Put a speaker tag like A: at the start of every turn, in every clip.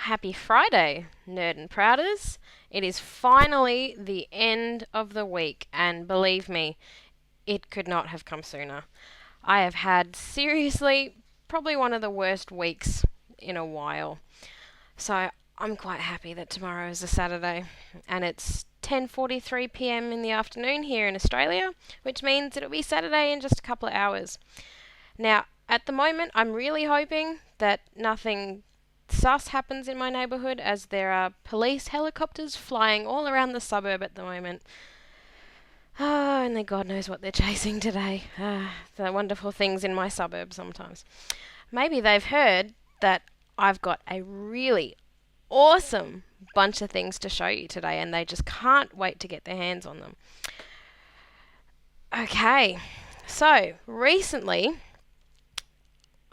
A: Happy Friday, Nerd and Prouders. It is finally the end of the week, and believe me, it could not have come sooner. I have had seriously probably one of the worst weeks in a while. So I'm quite happy that tomorrow is a Saturday and it's 10:43 p.m. in the afternoon here in Australia, which means it'll be Saturday in just a couple of hours. Now, at the moment, I'm really hoping that nothing sus happens in my neighbourhood, as there are police helicopters flying all around the suburb at the moment. Only God knows what they're chasing today. The wonderful things in my suburb sometimes. Maybe they've heard that I've got a really awesome bunch of things to show you today and they just can't wait to get their hands on them. Okay, so recently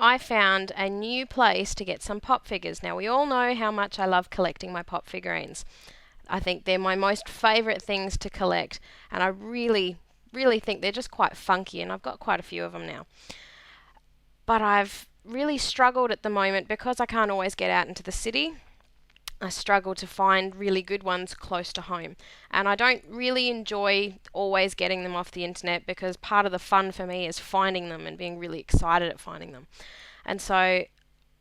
A: I found a new place to get some pop figures. Now, we all know how much I love collecting my pop figurines. I think they're my most favourite things to collect, and I really think they're just quite funky, and I've got quite a few of them now. But I've really struggled at the moment because I can't always get out into the city. I struggle to find really good ones close to home. And I don't really enjoy always getting them off the internet because part of the fun for me is finding them and being really excited at finding them. And so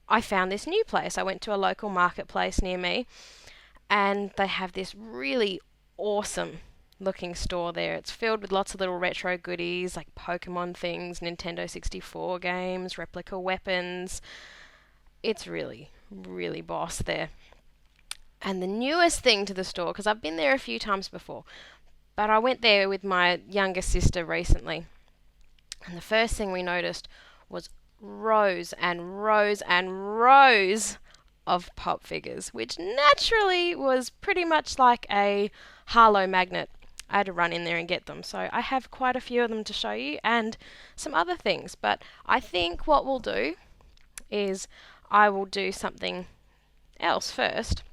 A: I found this new place. I went to a local marketplace near me and they have this really awesome looking store there. It's filled with lots of little retro goodies like Pokemon things, Nintendo 64 games, replica weapons. It's really boss there. And the newest thing to the store, because I've been there a few times before, but I went there with my younger sister recently. And the first thing we noticed was rows and rows and rows of pop figures, which naturally was pretty much like a Harlow magnet. I had to run in there and get them. So I have quite a few of them to show you and some other things. But I think what we'll do is I will do something else first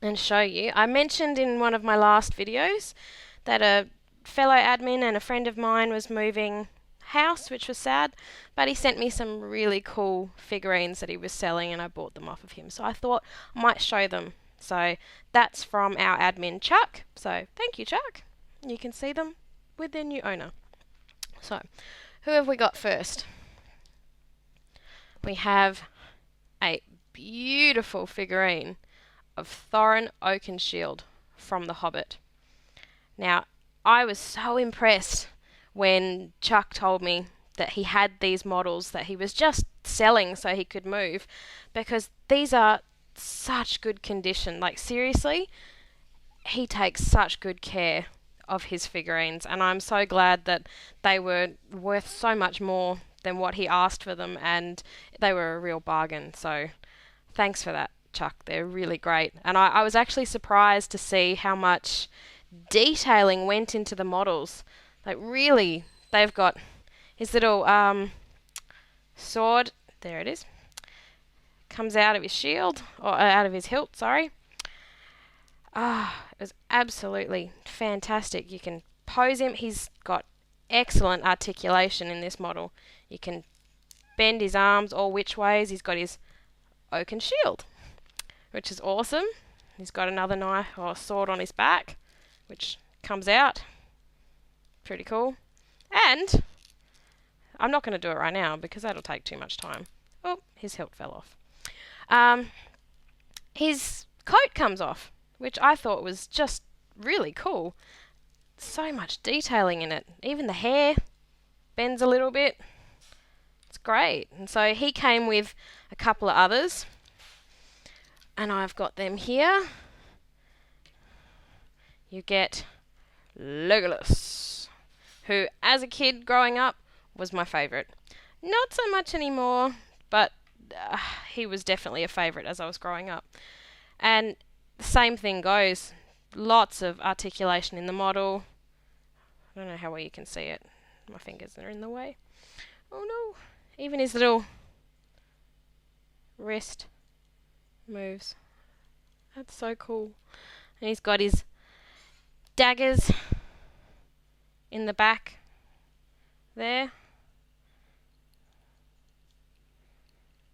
A: and show you. I mentioned in one of my last videos that a fellow admin and a friend of mine was moving house, which was sad, but he sent me some really cool figurines that he was selling and I bought them off of him. So I thought I might show them. So that's from our admin, Chuck. So thank you, Chuck. You can see them with their new owner. So who have we got first? We have a beautiful figurine of Thorin Oakenshield from The Hobbit. Now, I was so impressed when Chuck told me that he had these models that he was just selling so he could move, because these are such good condition. Like, seriously, he takes such good care of his figurines, and I'm so glad that they were worth so much more than what he asked for them, and they were a real bargain. So thanks for that, Chuck. They're really great. And I was actually surprised to see how much detailing went into the models. Like, really, they've got his little sword. There it is. Comes out of his shield, or out of his hilt, sorry. It was absolutely fantastic. You can pose him. He's got excellent articulation in this model. You can bend his arms all which ways. He's got his oaken shield, which is awesome. He's got another knife or sword on his back, which comes out. Pretty cool. And I'm not going to do it right now because that'll take too much time. Oh, his hilt fell off. His coat comes off, which I thought was just really cool. So much detailing in it. Even the hair bends a little bit. It's great. And so he came with a couple of others, and I've got them here. You get Legolas, who as a kid growing up was my favourite. Not so much anymore, but he was definitely a favourite as I was growing up. And the same thing goes. Lots of articulation in the model. I don't know how well you can see it. My fingers are in the way. Oh no. Even his little wrist moves. That's so cool. And he's got his daggers in the back there.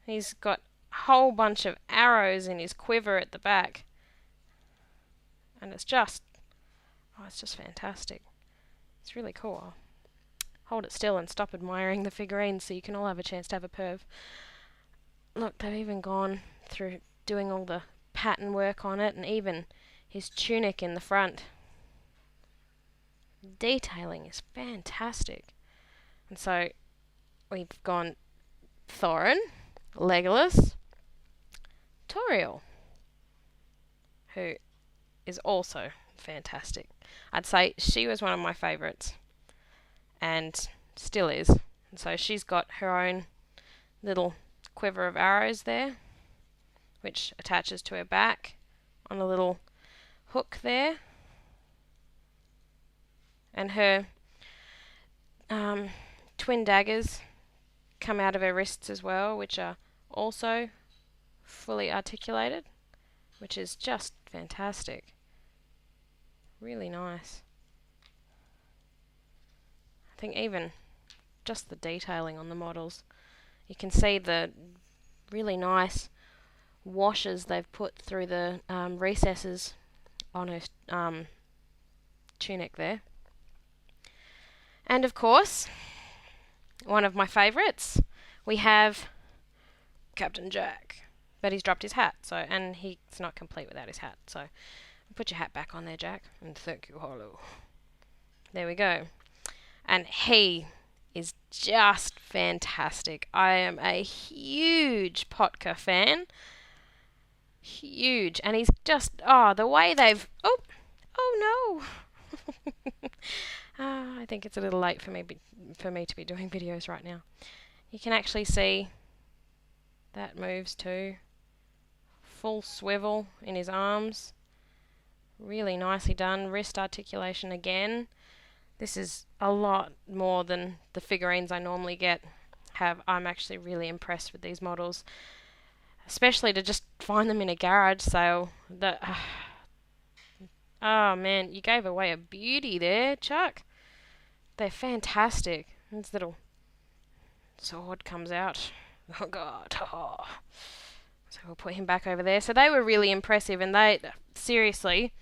A: He's got whole bunch of arrows in his quiver at the back. And it's just fantastic. It's really cool. I'll hold it still and stop admiring the figurines so you can all have a chance to have a perv. Look, they've even gone through doing all the pattern work on it, and even his tunic in the front. Detailing is fantastic. And so we've gone Thorin, Legolas, Toriel, who is also fantastic. I'd say she was one of my favourites, and still is. And so she's got her own little quiver of arrows there, which attaches to her back on a little hook there. And her twin daggers come out of her wrists as well, which are also fully articulated, which is just fantastic. Really nice. I think even just the detailing on the models, you can see the really nice washes they've put through the recesses on her tunic there. And of course, one of my favourites, we have Captain Jack, but he's dropped his hat, and he's not complete without his hat. So put your hat back on there, Jack, and thank you, Harlow. There we go. And he is just fantastic. I am a huge Potka fan. Huge. And he's just, the way they've, oh no. I think it's a little late for me to be doing videos right now. You can actually see that moves too. Full swivel in his arms. Really nicely done. Wrist articulation again. This is a lot more than the figurines I normally have. I'm actually really impressed with these models, especially to just find them in a garage sale. Oh man, you gave away a beauty there, Chuck. They're fantastic. This little sword comes out. Oh god. Oh. So we'll put him back over there. So they were really impressive, and they, seriously,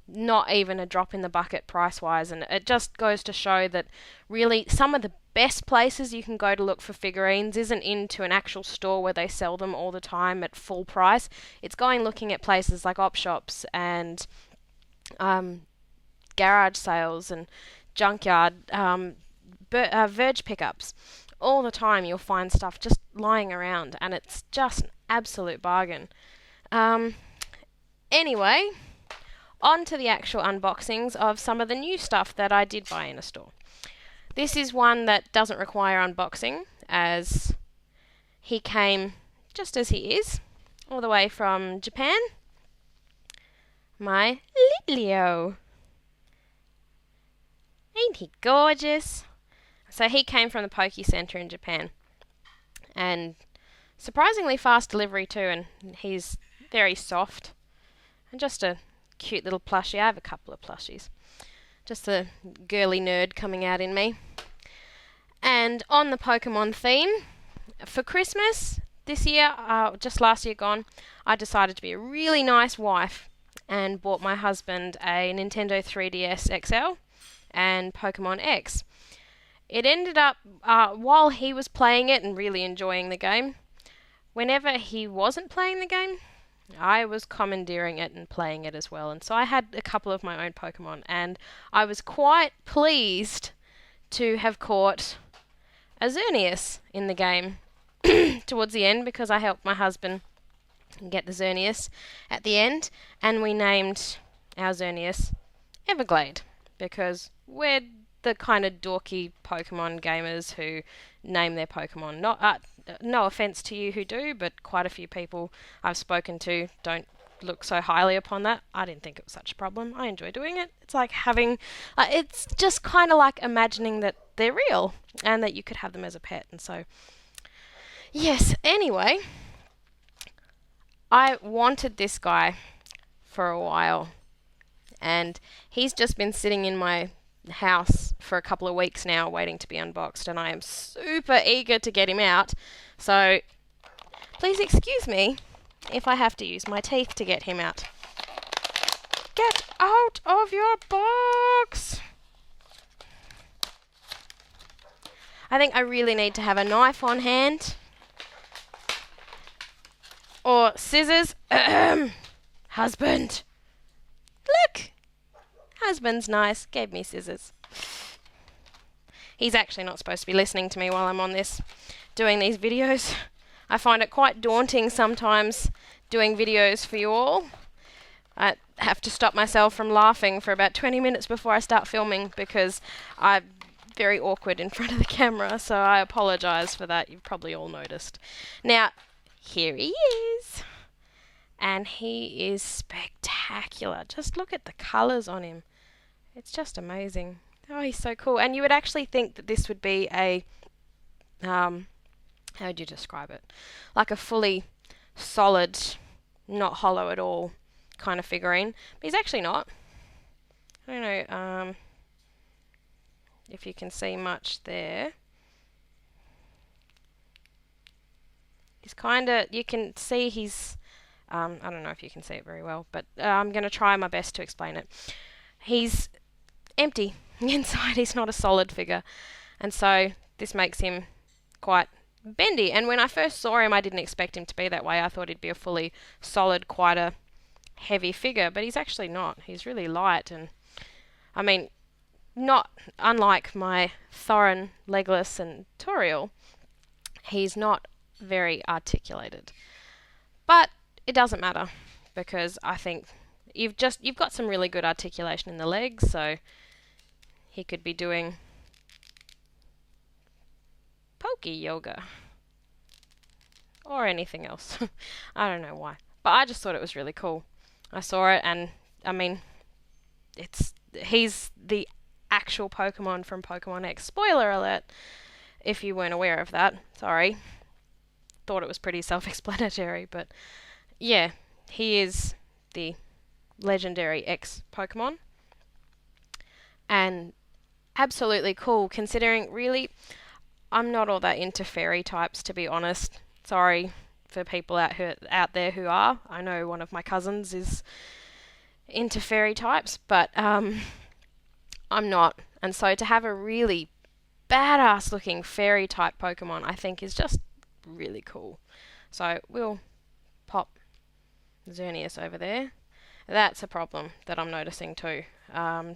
A: not even a drop in the bucket price-wise. And it just goes to show that really some of the best places you can go to look for figurines isn't into an actual store where they sell them all the time at full price. It's looking at places like op shops and garage sales and junkyard, Verge pickups. All the time you'll find stuff just lying around, and it's just an absolute bargain. Anyway, on to the actual unboxings of some of the new stuff that I did buy in a store. This is one that doesn't require unboxing, as he came just as he is, all the way from Japan. My Leo. Ain't he gorgeous? So he came from the Poke Center in Japan, and surprisingly fast delivery too, and he's very soft and just a cute little plushie. I have a couple of plushies, just the girly nerd coming out in me. And on the Pokemon theme, for Christmas this year, just last year gone, I decided to be a really nice wife and bought my husband a Nintendo 3DS XL and Pokemon X. It ended up, while he was playing it and really enjoying the game, whenever he wasn't playing the game, I was commandeering it and playing it as well. And so I had a couple of my own Pokemon, and I was quite pleased to have caught a Xerneas in the game towards the end, because I helped my husband get the Xerneas at the end, and we named our Xerneas Everglade, because we're the kind of dorky Pokemon gamers who name their Pokemon. No offense to you who do, but quite a few people I've spoken to don't look so highly upon that. I didn't think it was such a problem. I enjoy doing it. It's like having, it's just kind of like imagining that they're real and that you could have them as a pet. And so, yes, anyway, I wanted this guy for a while, and he's just been sitting in my house for a couple of weeks now waiting to be unboxed, and I am super eager to get him out. So Please excuse me if I have to use my teeth to get him out. Get out of your box! I think I really need to have a knife on hand. Or scissors. Husband. Look! Husband's nice. Gave me scissors. He's actually not supposed to be listening to me while I'm on this, doing these videos. I find it quite daunting sometimes doing videos for you all. I have to stop myself from laughing for about 20 minutes before I start filming because I'm very awkward in front of the camera, so I apologise for that. You've probably all noticed. Now, here he is. And he is spectacular. Just look at the colours on him. It's just amazing. Oh, he's so cool. And you would actually think that this would be a, how would you describe it? Like a fully solid, not hollow at all kind of figurine. But he's actually not. I don't know if you can see much there. He's kind of, you can see he's, I don't know if you can see it very well, but I'm going to try my best to explain it. He's empty inside. He's not a solid figure. And so this makes him quite bendy. And when I first saw him, I didn't expect him to be that way. I thought he'd be a fully solid, quite a heavy figure, but he's actually not. He's really light. And I mean, not unlike my Thorin, Legolas and Toriel, he's not very articulated. But it doesn't matter because I think you've got some really good articulation in the legs, so he could be doing pokey yoga or anything else. I don't know why, but I just thought it was really cool. I saw it and I mean, he's the actual Pokemon from Pokemon X. Spoiler alert if you weren't aware of that. Sorry. Thought it was pretty self-explanatory, but yeah, he is the legendary X Pokemon. And absolutely cool, considering really I'm not all that into fairy types, to be honest. Sorry for people out there who are. I know one of my cousins is into fairy types, but I'm not. And so to have a really badass looking fairy type Pokemon, I think is just really cool. So we'll pop Xerneas over there. That's a problem that I'm noticing too.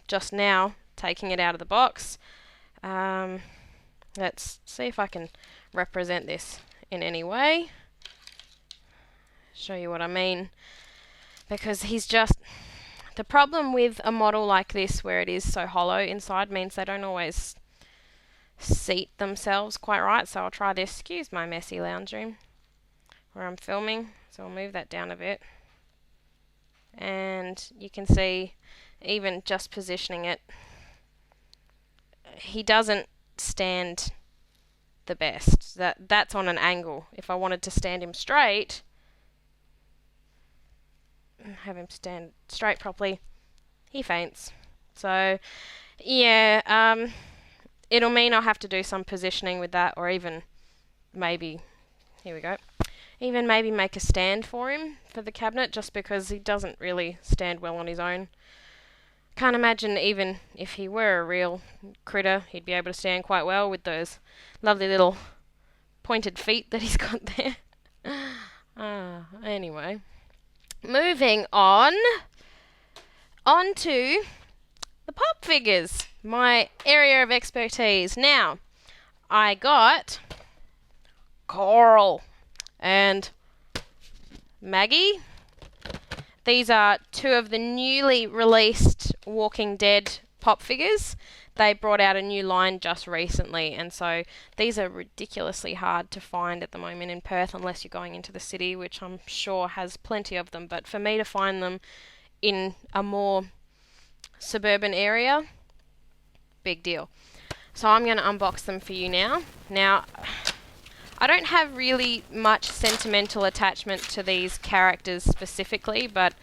A: Just now, taking it out of the box. Let's see if I can represent this in any way. Show you what I mean. Because he's just... The problem with a model like this, where it is so hollow inside, means they don't always seat themselves quite right. So I'll try this. Excuse my messy lounge room where I'm filming. So I'll move that down a bit. And you can see, even just positioning it, he doesn't stand the best. That's on an angle. If I wanted to stand him straight, have him stand straight properly, he faints. So yeah, it'll mean I'll have to do some positioning with that, or even maybe, here we go, even maybe make a stand for him for the cabinet, just because he doesn't really stand well on his own. Can't imagine even if he were a real critter, he'd be able to stand quite well with those lovely little pointed feet that he's got there. Anyway, moving on to the pop figures, my area of expertise. Now, I got Coral and Maggie. These are two of the newly released Walking Dead pop figures. They brought out a new line just recently, and so these are ridiculously hard to find at the moment in Perth, unless you're going into the city, which I'm sure has plenty of them. But for me to find them in a more suburban area, big deal. So I'm going to unbox them for you now. Now, I don't have really much sentimental attachment to these characters specifically, but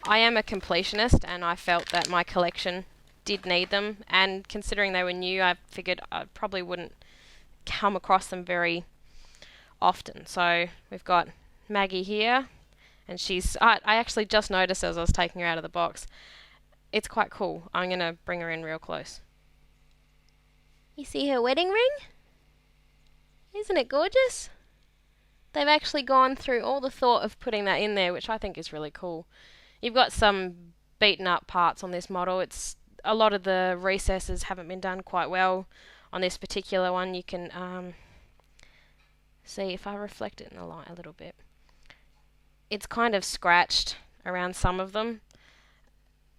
A: I am a completionist and I felt that my collection did need them, and considering they were new, I figured I probably wouldn't come across them very often. So we've got Maggie here, and I actually just noticed as I was taking her out of the box. It's quite cool. I'm going to bring her in real close. You see her wedding ring? Isn't it gorgeous? They've actually gone through all the thought of putting that in there, which I think is really cool. You've got some beaten up parts on this model. It's a lot of the recesses haven't been done quite well on this particular one. You can see if I reflect it in the light a little bit. It's kind of scratched around some of them.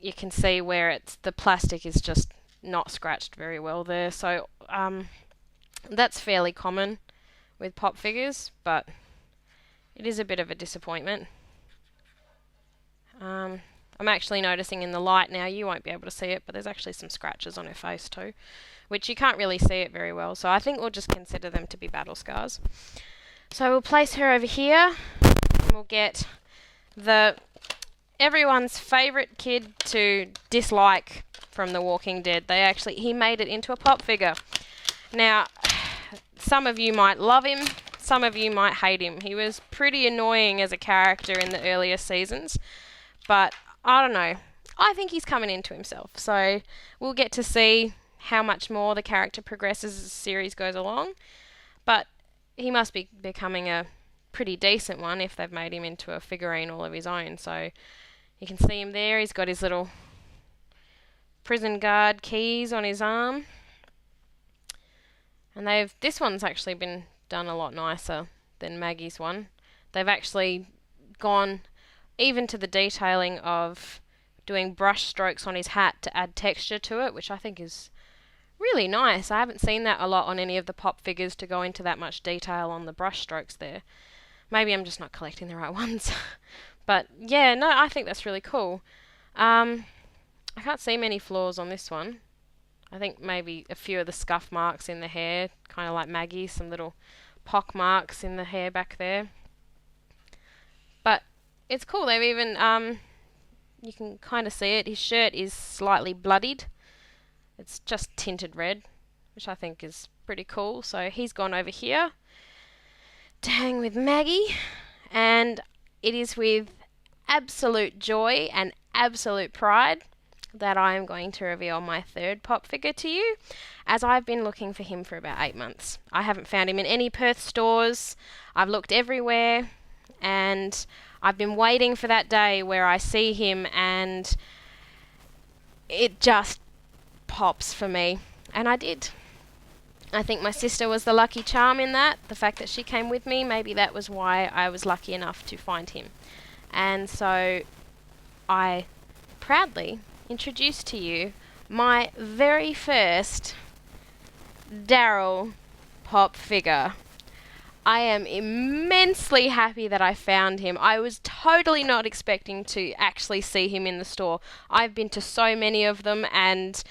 A: You can see where the plastic is just not scratched very well there. So that's fairly common with pop figures, but it is a bit of a disappointment. I'm actually noticing in the light now, you won't be able to see it, but there's actually some scratches on her face too, which you can't really see it very well. So I think we'll just consider them to be battle scars. So we'll place her over here, and we'll get everyone's favourite kid to dislike from The Walking Dead. He made it into a pop figure. Now, some of you might love him, some of you might hate him. He was pretty annoying as a character in the earlier seasons, but I don't know. I think he's coming into himself. So we'll get to see how much more the character progresses as the series goes along. But he must be becoming a pretty decent one if they've made him into a figurine all of his own. So you can see him there. He's got his little prison guard keys on his arm. And this one's actually been done a lot nicer than Maggie's one. They've actually gone even to the detailing of doing brush strokes on his hat to add texture to it, which I think is really nice. I haven't seen that a lot on any of the pop figures, to go into that much detail on the brush strokes there. Maybe I'm just not collecting the right ones. But yeah, no, I think that's really cool. I can't see many flaws on this one. I think maybe a few of the scuff marks in the hair, kind of like Maggie, some little pock marks in the hair back there. But it's cool. They've even, you can kind of see it. His shirt is slightly bloodied. It's just tinted red, which I think is pretty cool. So he's gone over here to hang with Maggie. And it is with absolute joy and absolute pride that I am going to reveal my third pop figure to you, as I've been looking for him for about 8 months. I haven't found him in any Perth stores. I've looked everywhere, and I've been waiting for that day where I see him and it just pops for me. And I did. I think my sister was the lucky charm in that. The fact that she came with me, maybe that was why I was lucky enough to find him. And so I proudly introduce to you my very first Daryl pop figure. I am immensely happy that I found him. I was totally not expecting to actually see him in the store. I've been to so many of them and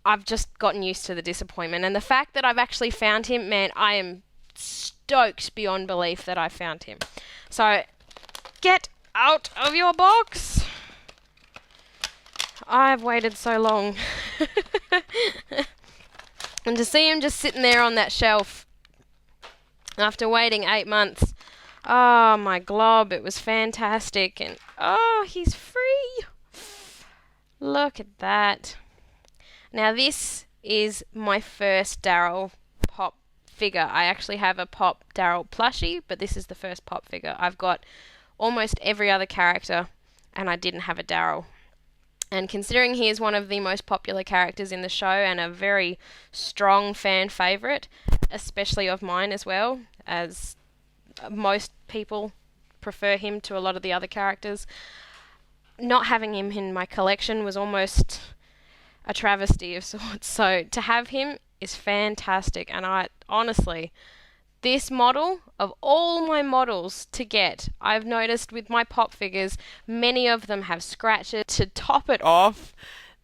A: I've just gotten used to the disappointment. And the fact that I've actually found him, man, I am stoked beyond belief that I found him. So, get out of your box. I've waited so long. And to see him just sitting there on that shelf after waiting 8 months. Oh, my glob. It was fantastic. And, oh, he's free. Look at that. Now, this is my first Daryl pop figure. I actually have a pop Daryl plushie, but this is the first pop figure. I've got almost every other character, and I didn't have a Daryl. And considering he is one of the most popular characters in the show and a very strong fan favourite, especially of mine as well, as most people prefer him to a lot of the other characters, not having him in my collection was almost a travesty of sorts. So to have him is fantastic, and I honestly, this model, of all my models to get, I've noticed with my pop figures, many of them have scratches. To top it off,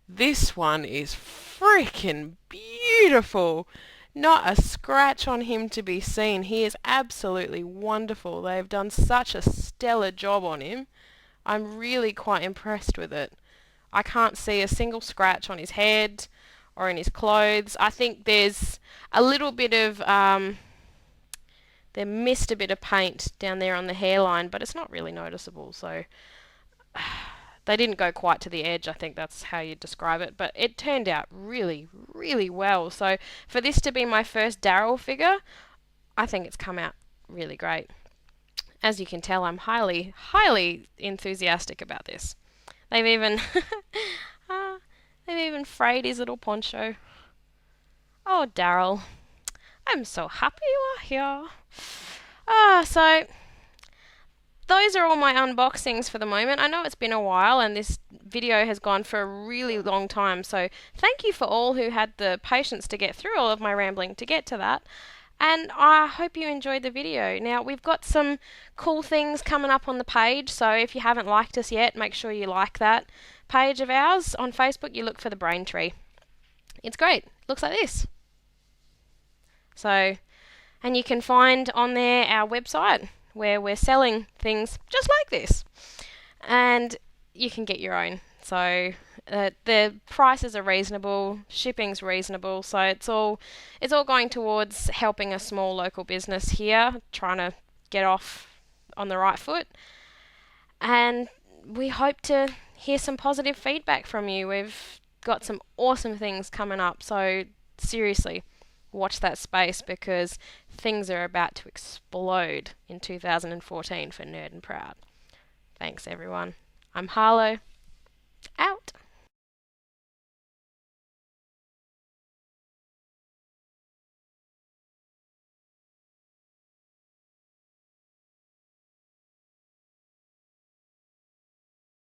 A: this one is freaking beautiful. Not a scratch on him to be seen. He is absolutely wonderful. They've done such a stellar job on him. I'm really quite impressed with it. I can't see a single scratch on his head or in his clothes. I think there's a little bit of They missed a bit of paint down there on the hairline, but it's not really noticeable, so they didn't go quite to the edge, I think that's how you describe it, but it turned out really, really well. So for this to be my first Daryl figure, I think it's come out really great. As you can tell, I'm highly, highly enthusiastic about this. They've even they've even frayed his little poncho. Oh, Daryl, I'm so happy you are here. So those are all my unboxings for the moment. I know it's been a while and this video has gone for a really long time, so thank you for all who had the patience to get through all of my rambling to get to that. And I hope you enjoyed the video. Now, we've got some cool things coming up on the page, so if you haven't liked us yet, make sure you like that page of ours on Facebook. You look for the Brain Tree. It's great. Looks like this. So, and you can find on there our website where we're selling things just like this. And you can get your own. So the prices are reasonable, shipping's reasonable, so it's all going towards helping a small local business here, trying to get off on the right foot. And we hope to hear some positive feedback from you. We've got some awesome things coming up, so seriously, watch that space because things are about to explode in 2014 for Nerd and Proud. Thanks everyone. I'm Harlow. Out.